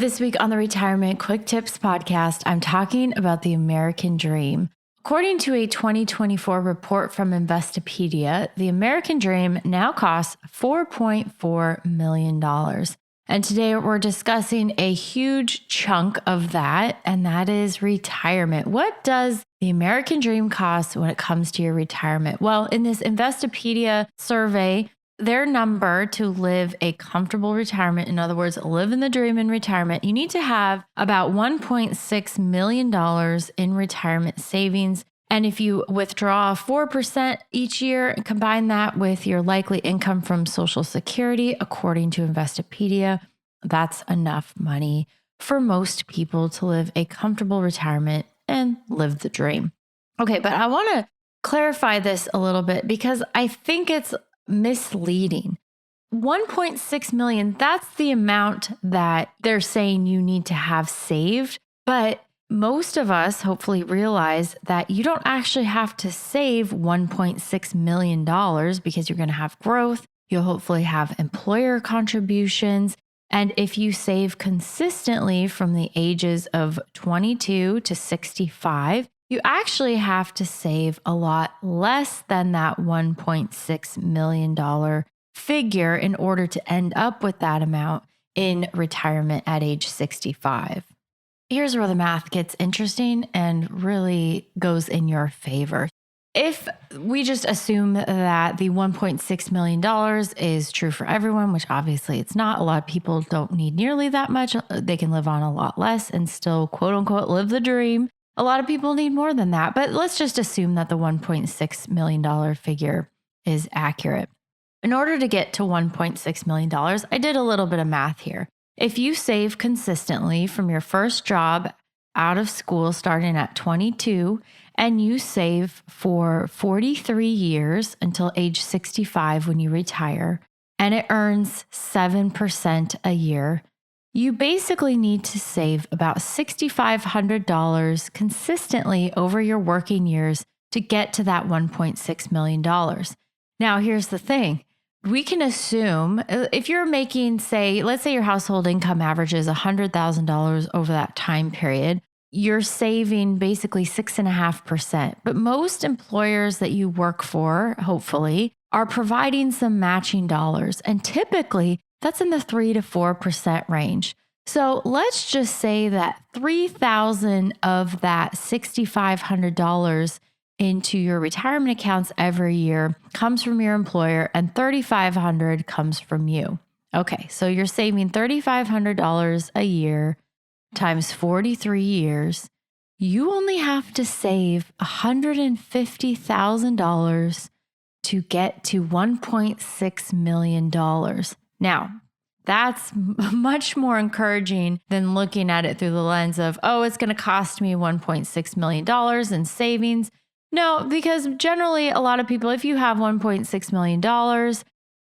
This week on the Retirement Quick Tips podcast, I'm talking about the American dream. According to a 2024 report from Investopedia, the American dream now costs $4.4 million. And today we're discussing a huge chunk of that, and that is retirement. What does the American dream cost when it comes to your retirement? Well, in this Investopedia survey, their number to live a comfortable retirement, in other words, live in the dream in retirement, you need to have about $1.6 million in retirement savings. And if you withdraw 4% each year and combine that with your likely income from Social Security, according to Investopedia, that's enough money for most people to live a comfortable retirement and live the dream. Okay, but I want to clarify this a little bit because I think it's misleading. 1.6 million, that's the amount that they're saying you need to have saved. But most of us hopefully realize that you don't actually have to save $1.6 million because you're going to have growth. You'll hopefully have employer contributions. And if you save consistently from the ages of 22 to 65, you actually have to save a lot less than that $1.6 million figure in order to end up with that amount in retirement at age 65. Here's where the math gets interesting and really goes in your favor. If we just assume that the $1.6 million is true for everyone, which obviously it's not, a lot of people don't need nearly that much. They can live on a lot less and still, quote unquote, live the dream. A lot of people need more than that, but let's just assume that the $1.6 million figure is accurate. In order to get to $1.6 million, I did a little bit of math here. If you save consistently from your first job out of school starting at 22, and you save for 43 years until age 65 when you retire, and it earns 7% a year, you basically need to save about $6,500 consistently over your working years to get to that $1.6 million. Now, here's the thing. We can assume if you're making, let's say your household income averages $100,000 over that time period, you're saving basically 6.5%. But most employers that you work for, hopefully, are providing some matching dollars. And typically, that's in the 3 to 4% range. So let's just say that $3,000 of that $6,500 into your retirement accounts every year comes from your employer and $3,500 comes from you. Okay, so you're saving $3,500 a year times 43 years. You only have to save $150,000 to get to $1.6 million. Now, that's much more encouraging than looking at it through the lens of, oh, it's going to cost me $1.6 million in savings. No, because generally a lot of people, if you have $1.6 million,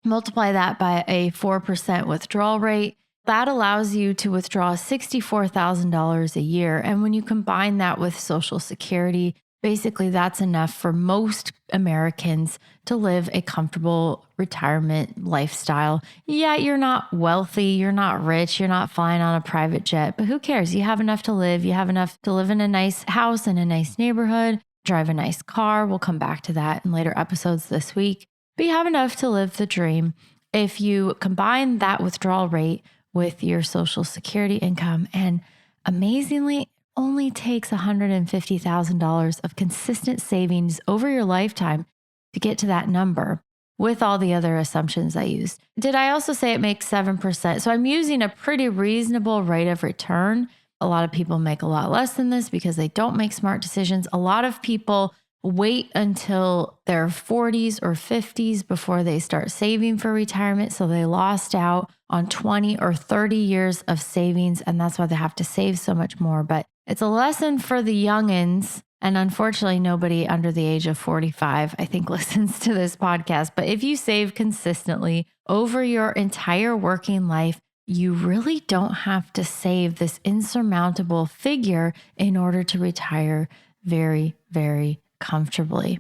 multiply that by a 4% withdrawal rate, that allows you to withdraw $64,000 a year. And when you combine that with Social Security, basically that's enough for most Americans to live a comfortable retirement lifestyle. Yeah, you're not wealthy, you're not rich, you're not flying on a private jet, but who cares? You have enough to live. You have enough to live in a nice house in a nice neighborhood, drive a nice car. We'll come back to that in later episodes this week. But you have enough to live the dream. If you combine that withdrawal rate with your Social Security income, and amazingly, only takes $150,000 of consistent savings over your lifetime to get to that number with all the other assumptions I used. Did I also say it makes 7%? So I'm using a pretty reasonable rate of return. A lot of people make a lot less than this because they don't make smart decisions. A lot of people wait until their 40s or 50s before they start saving for retirement. So they lost out on 20 or 30 years of savings, and that's why they have to save so much more. But it's a lesson for the youngins. And unfortunately, nobody under the age of 45, I think, listens to this podcast. But if you save consistently over your entire working life, you really don't have to save this insurmountable figure in order to retire very, very comfortably.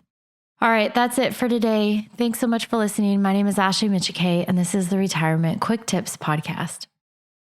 All right, that's it for today. Thanks so much for listening. My name is Ashley Michike, and this is the Retirement Quick Tips Podcast.